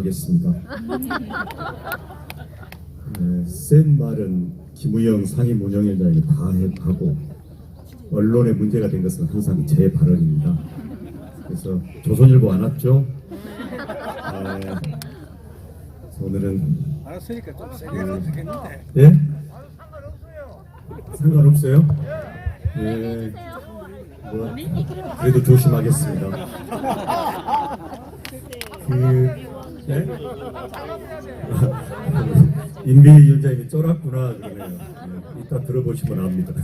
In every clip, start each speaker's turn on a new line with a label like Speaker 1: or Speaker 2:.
Speaker 1: 조심하겠습니다. 센 말은 김우영 상임운영위원장이 다 하고 언론에 문제가 된 것은 항상 제 발언입니다. 그래서 조선일보 안 왔죠? 오늘은
Speaker 2: 알았으니까 좀 세게 해도 되겠는데.
Speaker 1: 예? 상관없어요? 예. 뭐, 그래도 조심하겠습니다. 예? 인비위원장님이 쫄았구나 그러네요. 예, 이따 들어보시면 압니다.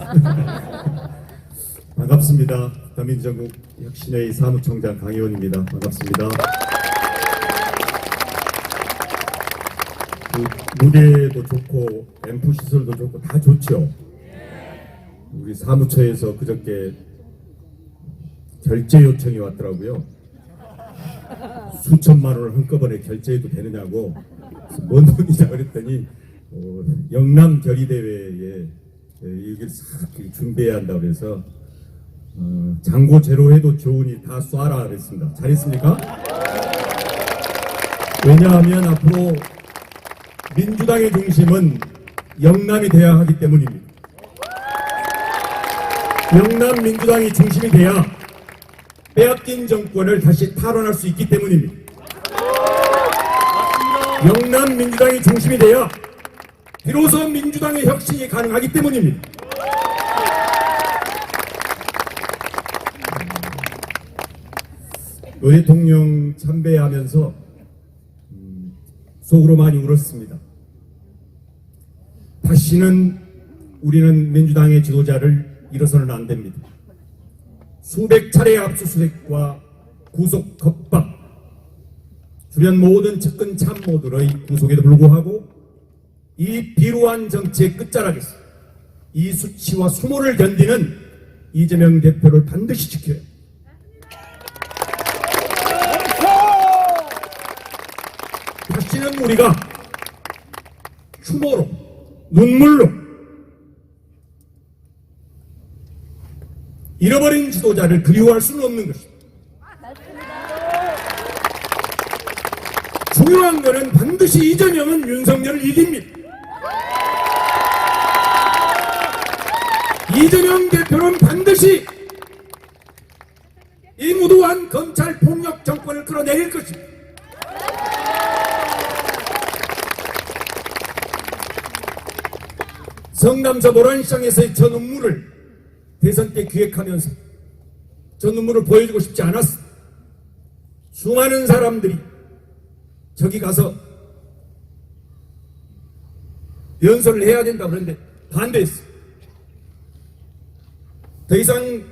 Speaker 1: 반갑습니다. 더민정국 혁신회의 사무총장 강의원입니다. 반갑습니다. 그 무대도 좋고 앰프 시설도 좋고 다 좋죠. 우리 사무처에서 그저께 결제 요청이 왔더라고요. 수천만 원을 한꺼번에 결제해도 되느냐고. 뭔 돈이냐 그랬더니 영남 결의대회에 이걸 싹 준비해야 한다고 그래서 장고 제로해도 좋으니 다 쏴라 그랬습니다. 잘했습니까? 왜냐하면 앞으로 민주당의 중심은 영남이 돼야 하기 때문입니다. 영남 민주당이 중심이 돼야 빼앗긴 정권을 다시 탈환할 수 있기 때문입니다. 영남 민주당이 중심이 돼야 비로소 민주당의 혁신이 가능하기 때문입니다. 노 대통령 참배하면서 속으로 많이 울었습니다. 다시는 우리는 민주당의 지도자를 잃어서는 안 됩니다. 수백 차례의 압수수색과 구속 겁박, 주변 모든 측근 참모들의 구속에도 불구하고 이 비루한 정치의 끝자락에서 이 수치와 수모를 견디는 이재명 대표를 반드시 지켜야 합니다. 다시는 우리가 추모로, 눈물로 잃어버린 지도자를 그리워할 수는 없는 것입니다. 중요한 것은 반드시 이재명은 윤석열을 이깁니다. 이재명 대표는 반드시 이 무도한 검찰 폭력 정권을 끌어내릴 것입니다. 성남서 모란시장에서의 저 눈물을 대선 때 기획하면서 저 눈물을 보여주고 싶지 않았어. 수많은 사람들이 저기 가서 연설을 해야 된다 그러는데 반대했어. 더 이상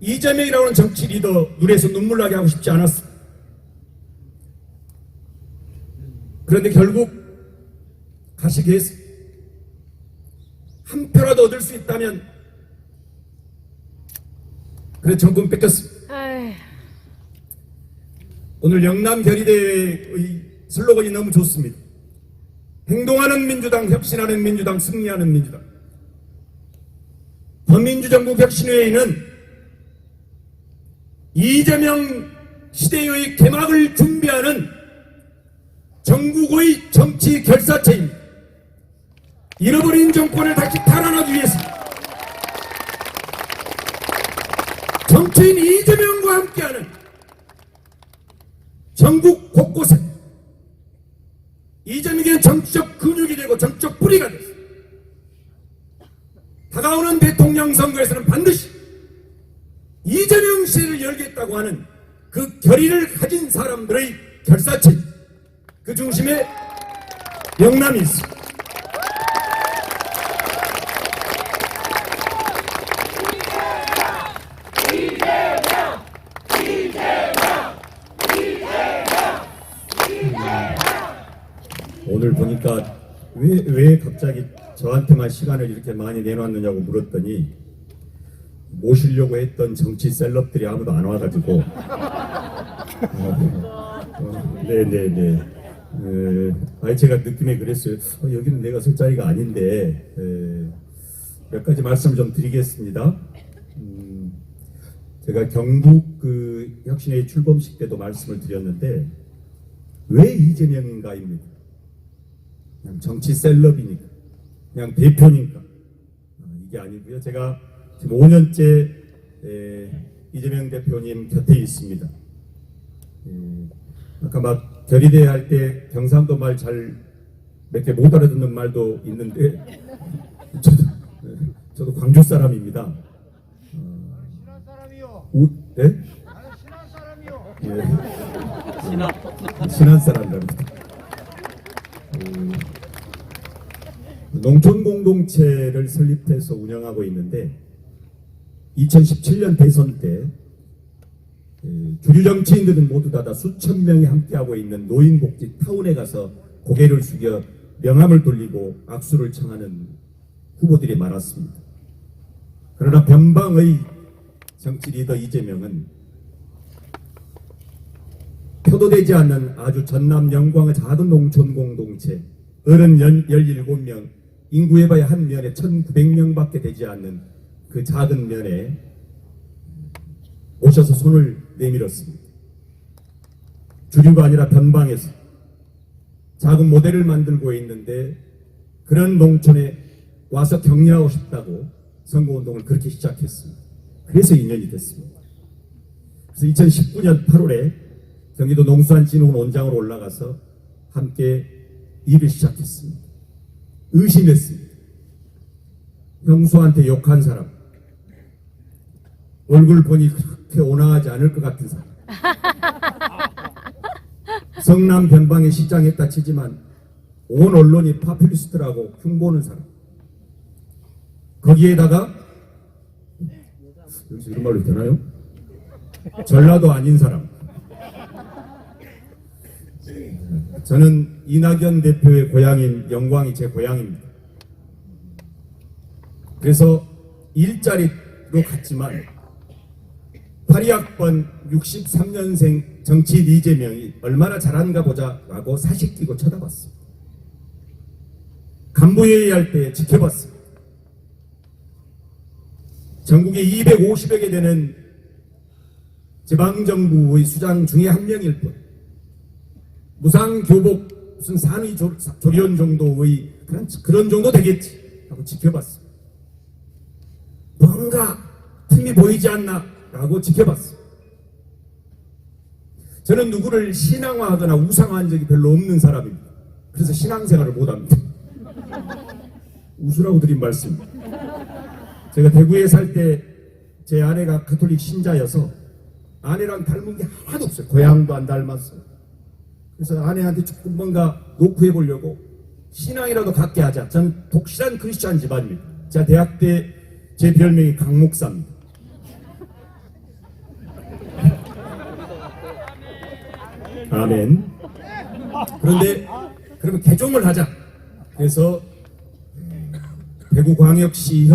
Speaker 1: 이재명이라는 정치 리더 눈에서 눈물 나게 하고 싶지 않았어. 그런데 결국 가시게 했어. 한 표라도 얻을 수 있다면 그래 정권 뺏겼습니다. 오늘 영남 결의대회의 슬로건이 너무 좋습니다. 행동하는 민주당, 혁신하는 민주당, 승리하는 민주당. 더민주정국 혁신회의는 이재명 시대의 개막을 준비하는 전국의 정치 결사체입니다. 잃어버린 정권을 다시 탈환하기 위해서 정치인 이재명과 함께하는 전국 곳곳에 이재명의 정치적 근육이 되고 정치적 뿌리가 됐어. 다가오는 대통령 선거에서는 반드시 이재명 시대를 열겠다고 하는 그 결의를 가진 사람들의 결사체, 그 중심에 영남이 있습니다. 오늘 보니까 왜 갑자기 저한테만 시간을 이렇게 많이 내놨느냐고 물었더니 모시려고 했던 정치 셀럽들이 아무도 안 와가지고 네네네 아니 제가 느낌에 그랬어요. 여기는 내가 설 자리가 아닌데 몇 가지 말씀을 좀 드리겠습니다. 제가 경북 그 혁신회의 출범식 때도 말씀을 드렸는데 왜 이재명인가입니다. 그냥 정치 셀럽이니까, 그냥 대표니까. 이게 아니고요. 제가 지금 5년째 이재명 대표님 곁에 있습니다. 아까 막 결의대 할 때 경상도 말 잘 몇 개 못 알아듣는 말도 있는데 저도 광주 사람입니다.
Speaker 2: 친한 사람이요.
Speaker 1: 네?
Speaker 2: 나는 친한 사람이요.
Speaker 1: 신한 사람입니다. 농촌 공동체를 설립해서 운영하고 있는데 2017년 대선 때 주류 정치인들은 모두 다 수천 명이 함께하고 있는 노인복지 타운에 가서 고개를 숙여 명함을 돌리고 악수를 청하는 후보들이 많았습니다. 그러나 변방의 정치 리더 이재명은 표도되지 않는 아주 전남 영광의 작은 농촌 공동체 어른 17명, 인구 해봐야 한 면에 1900명밖에 되지 않는 그 작은 면에 오셔서 손을 내밀었습니다. 주류가 아니라 변방에서 작은 모델을 만들고 있는데 그런 농촌에 와서 격려하고 싶다고 선거운동을 그렇게 시작했습니다. 그래서 인연이 됐습니다. 그래서 2019년 8월에 경기도 농수산진흥원 원장으로 올라가서 함께 일을 시작했습니다. 의심했습니다. 형수한테 욕한 사람, 얼굴 보니 그렇게 온화하지 않을 것 같은 사람, 성남 변방에 시장했다 치지만 온 언론이 파퓰리스트라고 흉보는 사람, 거기에다가 여기서 이런 말로 되나요? 전라도 아닌 사람. 저는 이낙연 대표의 고향인 영광이 제 고향입니다. 그래서 일자리로 갔지만 82학번 63년생 정치인 이재명이 얼마나 잘하는가 보자라고 사식 끼고 쳐다봤습니다. 간부회의 할 때 지켜봤습니다. 전국에 250여 개 되는 지방정부의 수장 중에 한 명일 뿐, 무상교복 무슨 산의조련 정도의 그런 정도 되겠지 하고 지켜봤습니다. 뭔가 틈이 보이지 않나 라고 지켜봤습니다. 저는 누구를 신앙화하거나 우상화한 적이 별로 없는 사람입니다. 그래서 신앙생활을 못합니다. 웃으라고 드린 말씀입니다. 제가 대구에 살 때 제 아내가 가톨릭 신자여서 아내랑 닮은 게 하나도 없어요. 고향도 안 닮았어요. 그래서 아내한테 조금 뭔가 노크해 보려고 신앙이라도 갖게 하자. 전 독실한 크리스찬 집안입니다. 제가 대학 때 제 별명이 강목사입니다. 아멘. 그런데 그러면 개종을 하자. 그래서 대구광역시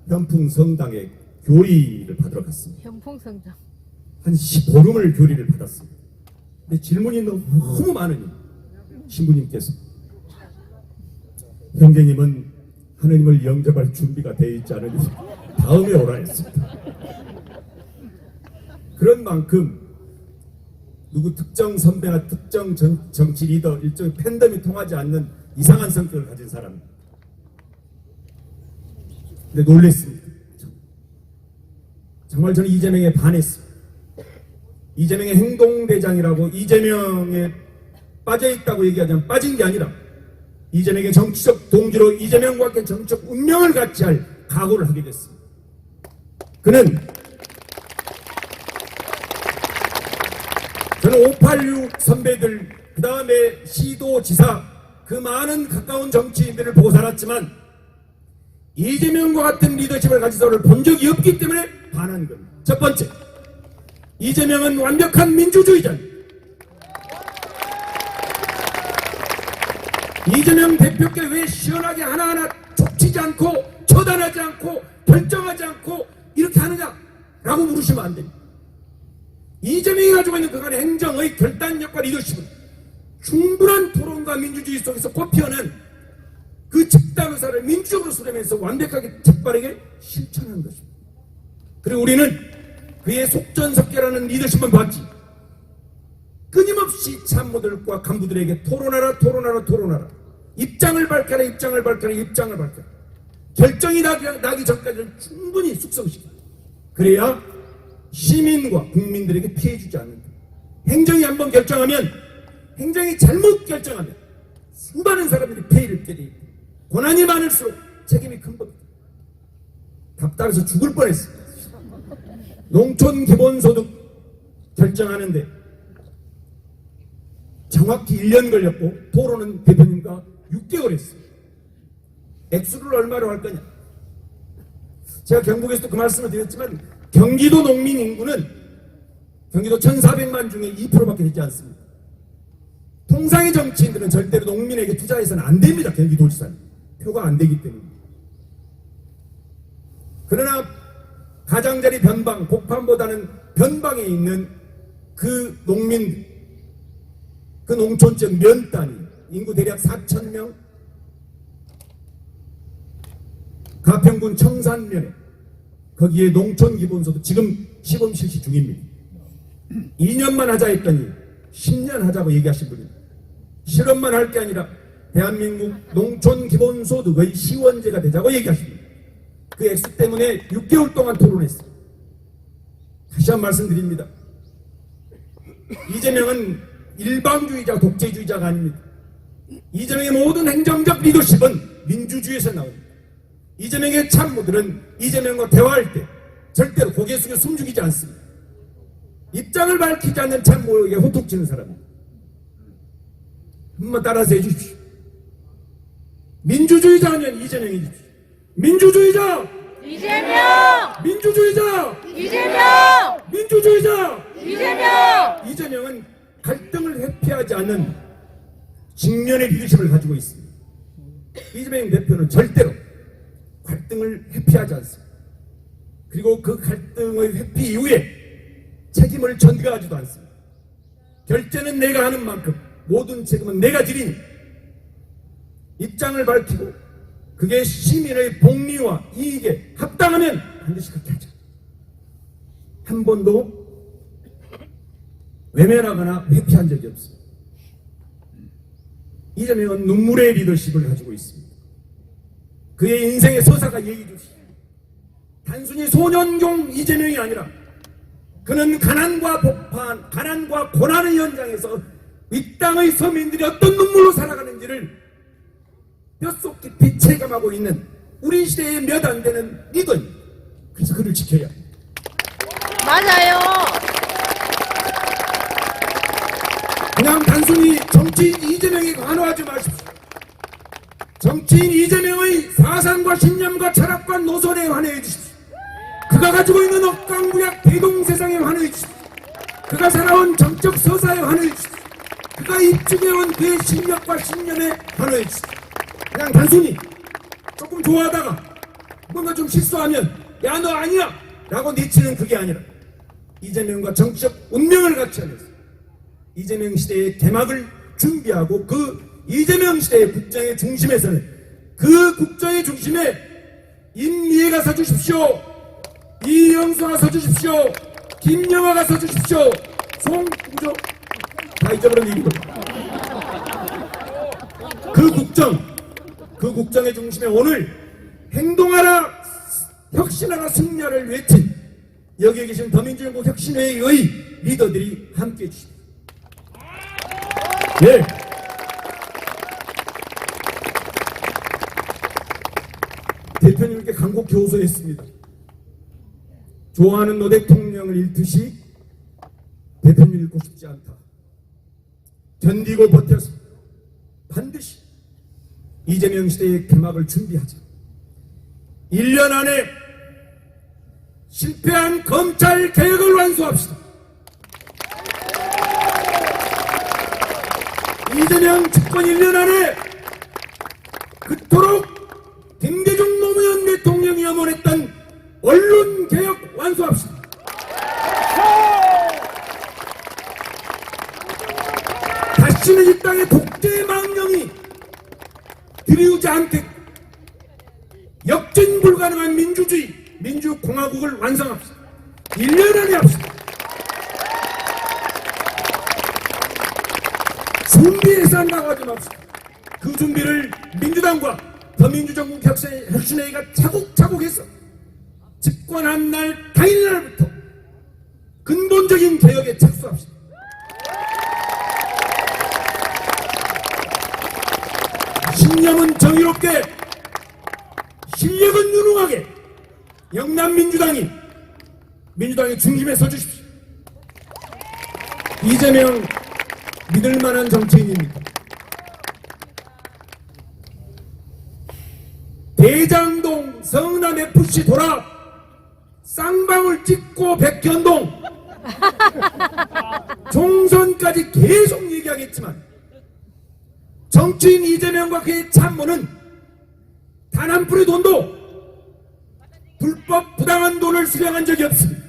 Speaker 1: 현풍성당에 교리를 받으러 갔습니다.
Speaker 3: 현풍성당.
Speaker 1: 한 15rum을 교리를 받았습니다. 근데 질문이 너무 많으니 신부님께서 형제님은 하느님을 영접할 준비가 되어 있지 않으니 다음에 오라 했습니다. 그런 만큼 누구 특정 선배나 특정 정치 리더 일종의 팬덤이 통하지 않는 이상한 성격을 가진 사람입니다. 근데 놀랬습니다. 정말 저는 이재명에 반했습니다. 이재명의 행동대장이라고 이재명에 빠져있다고 얘기하자면 빠진 게 아니라 이재명의 정치적 동기로 이재명과 함께 정치적 운명을 같이 할 각오를 하게 됐습니다. 저는 586 선배들, 그 다음에 시도지사, 그 많은 가까운 정치인들을 보고 살았지만 이재명과 같은 리더십을 가진 사람을 본 적이 없기 때문에 반한 겁니다. 첫 번째, 이재명은 완벽한 민주주의자입니다. 이재명 대표께 왜 시원하게 하나하나 촉치지 않고 처단하지 않고 결정하지 않고 이렇게 하느냐라고 물으시면 안 됩니다. 이재명이 가지고 있는 그간의 행정의 결단력과 리더십은 충분한 토론과 민주주의 속에서 꽃피어난 그 집단 의사를 민주적으로 수렴해서 완벽하게 재빠르게 실천한 것입니다. 그리고 우리는 그의 속전속결하는 리더십만 봤지 끊임없이
Speaker 3: 끊임없이 참모들과 간부들에게 토론하라 토론하라 토론하라, 입장을 밝혀라 입장을 밝혀라 입장을 밝혀라, 결정이 나기 전까지는 충분히 숙성시켜, 그래야 시민과 국민들에게 피해 주지 않는다. 행정이 한번 결정하면, 행정이 잘못 결정하면 수많은 사람들이 피해를 입게 돼 있다. 고난이 많을수록 책임이 큰 겁니다. 답답해서 죽을 뻔했습니다. 농촌 기본소득 결정하는데 정확히 1년 걸렸고, 토론은 대표님과 6개월 했어요. 액수를 얼마로 할 거냐. 제가 경북에서도 그 말씀을 드렸지만, 경기도 농민 인구는 경기도 1,400만 중에 2%밖에 되지 않습니다. 통상의 정치인들은 절대로 농민에게 투자해서는 안 됩니다. 경기도지사는 표가 안 되기 때문에. 그러나 가장자리 변방, 복판보다는 변방에 있는 그 농민, 그 농촌적 면 단위, 인구 대략 4,000명, 가평군 청산면에, 거기에 농촌 기본소득 지금 시범 실시 중입니다. 2년만 하자 했더니 10년 하자고 얘기하신 분입니다. 실험만 할 게 아니라 대한민국 농촌 기본소득의 시원제가 되자고 얘기하십니다. 그 액수 때문에 6개월 동안 토론했어요. 다시 한 번 말씀드립니다. 이재명은 일방주의자, 독재주의자가 아닙니다. 이재명의 모든 행정적 리더십은 민주주의에서 나옵니다. 이재명의 참모들은 이재명과 대화할 때 절대로 고개 숙여 숨죽이지 않습니다. 입장을 밝히지 않는 참모에게 호통치는 사람입니다. 한번 따라서 해주십시오. 민주주의자 하면 이재명이지. 민주주의자
Speaker 4: 이재명!
Speaker 3: 민주주의자
Speaker 4: 이재명!
Speaker 3: 민주주의자
Speaker 4: 이재명!
Speaker 3: 이재명은 갈등을 회피하지 않는 직면의 리더십을 가지고 있습니다. 이재명 대표는 절대로 갈등을 회피하지 않습니다. 그리고 그 갈등의 회피 이후에 책임을 전가하지도 않습니다. 결제는 내가 하는 만큼 모든 책임은 내가 지리니, 입장을 밝히고 그게 시민의 복리와 이익에 합당하면 반드시 그렇게 하자. 한 번도 외면하거나 회피한 적이 없습니다. 이재명은 눈물의 리더십을 가지고 있습니다. 그의 인생의 서사가 얘기해 주시죠. 단순히 소년공 이재명이 아니라 그는 가난과 복판, 가난과 고난의 현장에서 이 땅의 서민들이 어떤 눈물로 살아가는지를 뼛속 깊이 체감하고 있는 우리 시대의 몇 안 되는 리더입니다. 그래서 그를 지켜야 합니다.
Speaker 4: 맞아요.
Speaker 3: 그냥 단순히 정치인 이재명에 관여하지 마십시오. 정치인 이재명의 사상과 신념과 철학과 노선에 환호해 주십시오. 그가 가지고 있는 억강구약 대동세상에 환호해 주십시오. 그가 살아온 정적 서사에 환호해 주십시오. 그가 입증해온 그의 실력과 신념에 환호해 주십시오. 그냥 단순히 조금 좋아하다가 뭔가 좀 실수하면 야 너 아니야 라고 내치는 그게 아니라, 이재명과 정치적 운명을 같이 하면서 이재명 시대의 개막을 준비하고, 그 이재명 시대의 국정의 중심에서는 그 국정의 중심에 임미애가 서주십시오, 이영수가 서주십시오, 김영화가 서주십시오, 송구조 다 잊어버린 일이거든요. 그 국정의 중심에 오늘 행동하라, 혁신하라, 승리하라를 외친 여기에 계신 더민주연구 혁신회의 리더들이 함께해 주십니다. 네. 대표님께 간곡히 호소했습니다. 좋아하는 노 대통령을 잃듯이 대표님을 잃고 싶지 않다. 견디고 버텨서 반드시 이재명 시대의 개막을 준비하자. 1년 안에 실패한 검찰 개혁을 완수합시다. 이재명 집권 1년 안에 그토록 김대중 노무현 대통령이 염원했던 언론 개혁 완수합시다. 다시는 이 땅에 독재 망령이 들이우지 않게 역전 불가능한 민주주의, 민주공화국을 완성합시다. 1년 안에 합시다. 준비해서 한다고 하지 맙시다. 그 준비를 민주당과 더민주전국 혁신회의가 차곡차곡 해서 집권한 날 당일날부터 근본적인 개혁에 착수합시다. 신념은 정의롭게, 실력은 유능하게 영남 민주당의 중심에 서주십시오. 이재명 믿을만한 정치인입니다. 대장동 성남FC 돌아 쌍방울 찍고 백현동 총선까지 계속 얘기하겠지만 정치인 이재명과 그의 참모는 단 한 푼의 돈도 불법 부당한 돈을 수령한 적이 없습니다.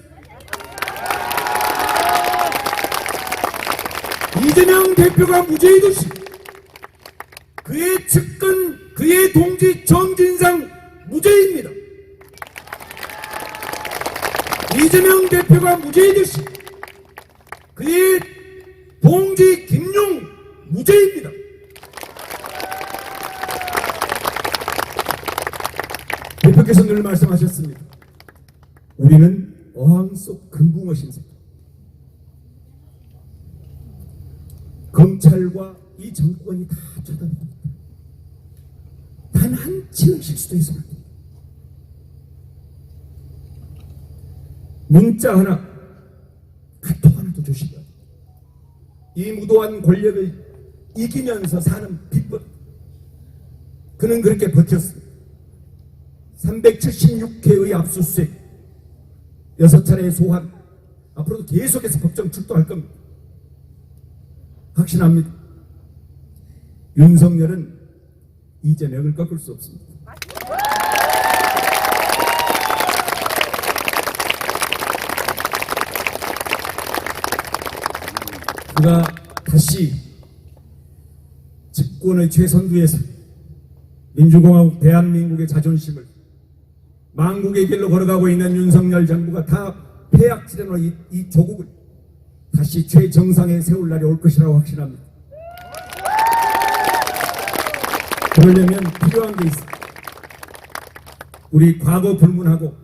Speaker 3: 이재명 대표가 무죄이듯이 그의 측근, 그의 동지 정진상 무죄입니다. 이재명 대표가 무죄이듯이 그의 동지 김용 무죄입니다. 대표께서 늘 말씀하셨습니다. 우리는 어항 속 금붕어 신세. 검찰과 이 정권이 다 쳐다봅니다. 단 한치의 실수도 있으면 안 됩니다. 문자 하나, 카톡 하나도 조심해야 됩니다. 이 무도한 권력을 이기면서 사는 비법. 그는 그렇게 버텼습니다. 376회의 압수수색, 6차례의 소환, 앞으로도 계속해서 법정 출두할 겁니다. 확신합니다. 윤석열은 이재명을 꺾을 수 없습니다. 그가 다시 집권의 최선두에서 민주공화국 대한민국의 자존심을 망국의 길로 걸어가고 있는 윤석열 정부가 다 폐악질해놓은 이 조국을 다시 최정상에 세울 날이 올 것이라고 확신합니다. 그러려면 필요한 게 있습니다. 우리 과거 불문하고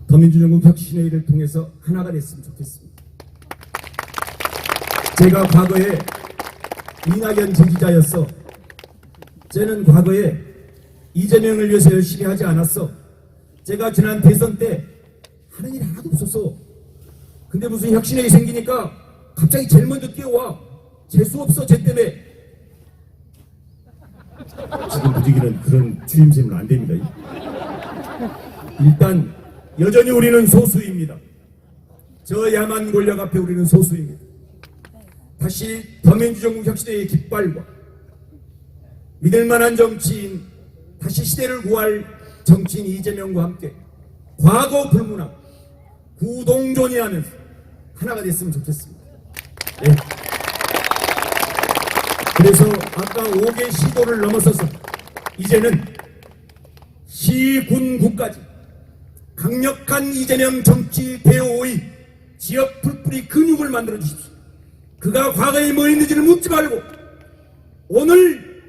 Speaker 3: 더민주전국 혁신회의를 통해서 하나가 됐으면 좋겠습니다. 제가 과거에 이낙연 지지자였어. 쟤는 과거에 이재명을 위해서 열심히 하지 않았어. 제가 지난 대선 때 하는 일 하나도 없었어. 근데 무슨 혁신회의 생기니까 갑자기 제일 먼저 뛰어와. 재수 없어, 쟤 때문에. 지금 분위기는 그런 추임새는 안 됩니다. 일단 여전히 우리는 소수입니다. 저 야만 권력 앞에 우리는 소수입니다. 다시 더민주전국 혁신회의 깃발과 믿을만한 정치인, 다시 시대를 구할 정치인 이재명과 함께 과거 불문하고 구동존의하면서 하나가 됐으면 좋겠습니다. 네. 그래서 아까 5개 시도를 넘어서서 이제는 시군구까지 강력한 이재명 정치 대오의 지역 풀뿌리 근육을 만들어 주십시오. 그가 과거에 뭐 했는지를 묻지 말고 오늘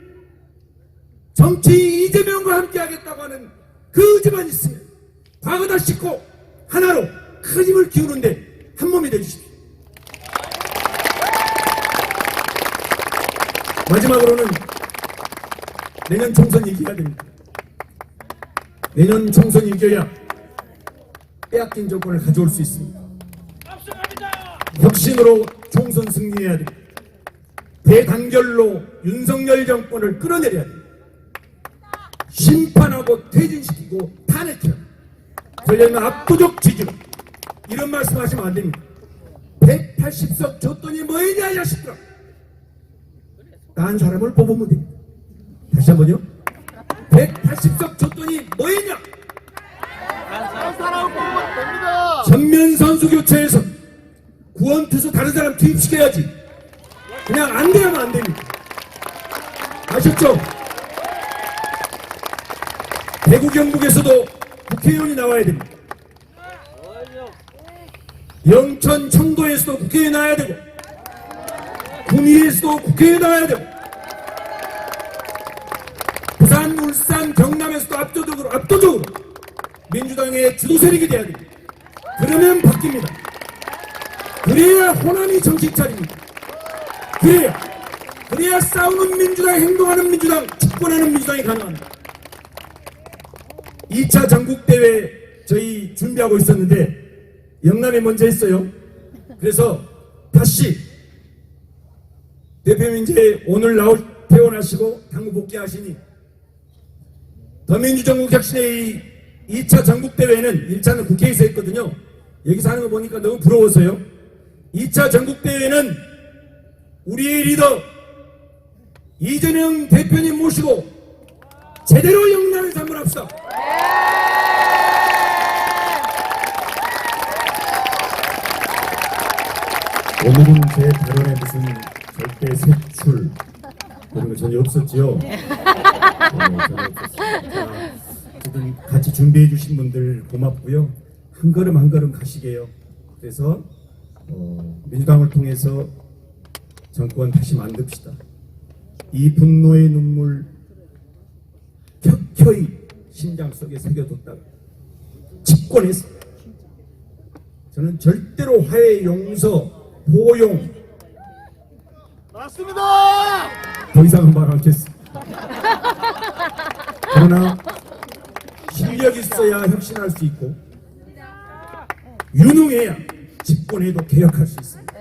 Speaker 3: 정치 이재명과 함께 하겠다고 하는 그 의지만 있으면 과거 다 씻고 하나로 큰 힘을 키우는데 한 몸이 되주십시오. 마지막으로는 내년 총선 이겨야 됩니다. 내년 총선 이겨야 빼앗긴 정권을 가져올 수 있습니다. 혁신으로 총선 승리해야 됩니다. 대단결로 윤석열 정권을 끌어내려야 됩니다. 심판하고 퇴진시키고 탄핵해야 합니다. 그러려면 압도적 지지로 이런 말씀하시면 안 됩니다. 180석 줬더니 뭐이냐 이 자식들아. 딴 사람을 뽑으면 됩니다. 다시 한번요. 180석 줬더니 뭐이냐.
Speaker 2: 딴 사람 뽑으면 됩니다.
Speaker 3: 전면 선수 교체해서 구원 투수 다른 사람 투입시켜야지. 그냥 안 되면 안 됩니다. 아셨죠? 대구 경북에서도 국회의원이 나와야 됩니다. 영천 청도에서도 국회의원이 나와야 되고 군위에서도 국회에 나와야 되고 부산, 울산, 경남에서도 압도적으로 민주당의 주도 세력이 돼야 됩니다. 그러면 바뀝니다. 그래야 호남이 정신 차립니다. 그래야 싸우는 민주당, 행동하는 민주당, 집권하는 민주당이 가능합니다. 2차 전국대회 저희 준비하고 있었는데 영남이 먼저 했어요. 그래서 다시 대표님 이제 오늘 퇴원하시고 당무 복귀하시니 더민주전국혁신의 2차 전국대회는 1차는 국회에서 했거든요. 여기서 하는 거 보니까 너무 부러워서요. 2차 전국대회는 우리의 리더 이재명 대표님 모시고 제대로 영남에서 한번 합시다.
Speaker 1: 오늘은 제 발언에 무슨 절대 색출 그런 거 전혀 없었지요. 전혀 없었습니다. 자, 어쨌든 같이 준비해 주신 분들 고맙고요. 한 걸음 한 걸음 가시게요. 그래서 민주당을 통해서 정권 다시 만듭시다. 이 분노의 눈물 켜켜이 심장 속에 새겨뒀다가 집권해서 저는 절대로 화해, 용서, 포용
Speaker 2: 맞습니다.
Speaker 1: 더 이상은 말 않겠습니다. 그러나 실력이 있어야 혁신할 수 있고 유능해야 집권해도 개혁할 수 있습니다.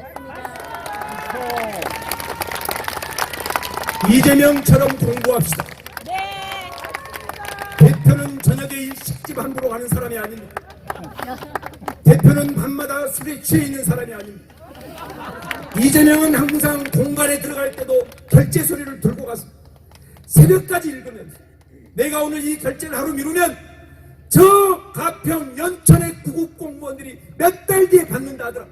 Speaker 1: 이재명처럼 공부합시다. 대표는 저녁에 일식집 함부로 가는 사람이 아닙니다. 대표는 밤마다 술에 취해 있는 사람이 아닙니다. 이재명은 항상 공간에 들어갈 때도 결제 서류를 들고 가서 새벽까지 읽으면서 내가 오늘 이 결제를 하루 미루면 저 가평 연천의 구급 공무원들이 몇 달 뒤에 받는다 하더라.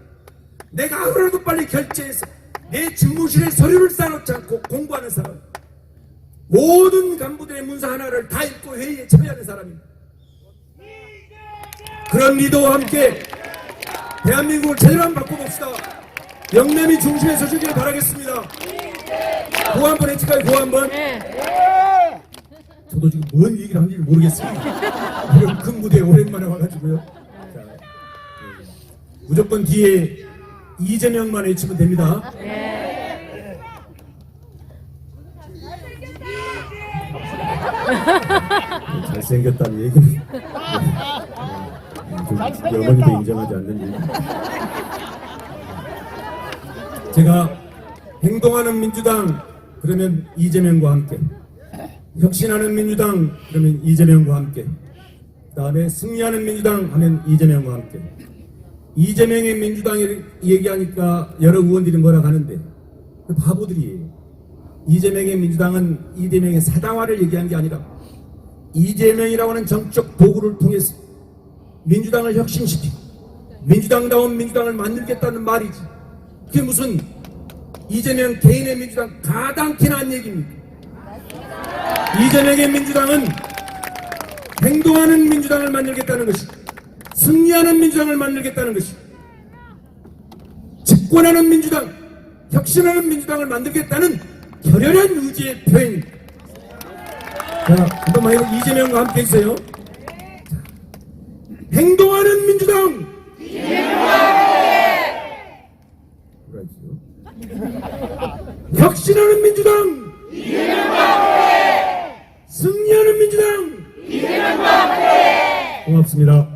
Speaker 1: 내가 하루라도 빨리 결제해서 내 집무실에 서류를 쌓아놓지 않고 공부하는 사람, 모든 간부들의 문서 하나를 다 읽고 회의에 참여하는 사람입니다. 그런 리더와 함께 대한민국을 제대로 한번 바꿔봅시다. 영남이 중심에 서주길 바라겠습니다. 고 한번 해칠까요? 고 한번? 저도 지금 뭔 얘기를 하는지 모르겠습니다. 이런 큰 무대에 오랜만에 와가지고요. 자, 무조건 뒤에 이재명만 외치면 됩니다. 잘생겼다는 얘기는 어머니도 인정하지 않는 얘기. 제가 행동하는 민주당 그러면 이재명과 함께, 혁신하는 민주당 그러면 이재명과 함께, 그 다음에 승리하는 민주당 하면 이재명과 함께. 이재명의 민주당을 얘기하니까 여러 의원들이 뭐라 하는데 바보들이에요. 이재명의 민주당은 이재명의 사당화를 얘기한 게 아니라 이재명이라고 하는 정적 도구를 통해서 민주당을 혁신시키고 민주당다운 민주당을 만들겠다는 말이지. 그게 무슨 이재명 개인의 민주당 가당키나 한 얘기입니까? 이재명의 민주당은 행동하는 민주당을 만들겠다는 것이, 승리하는 민주당을 만들겠다는 것이, 집권하는 민주당, 혁신하는 민주당을 만들겠다는 결연한 의지의 표현입니다. 자, 한번만 해도 이재명과 함께 있어요. 자, 행동하는 민주당! 혁신하는 민주당! 승리하는 민주당! 고맙습니다.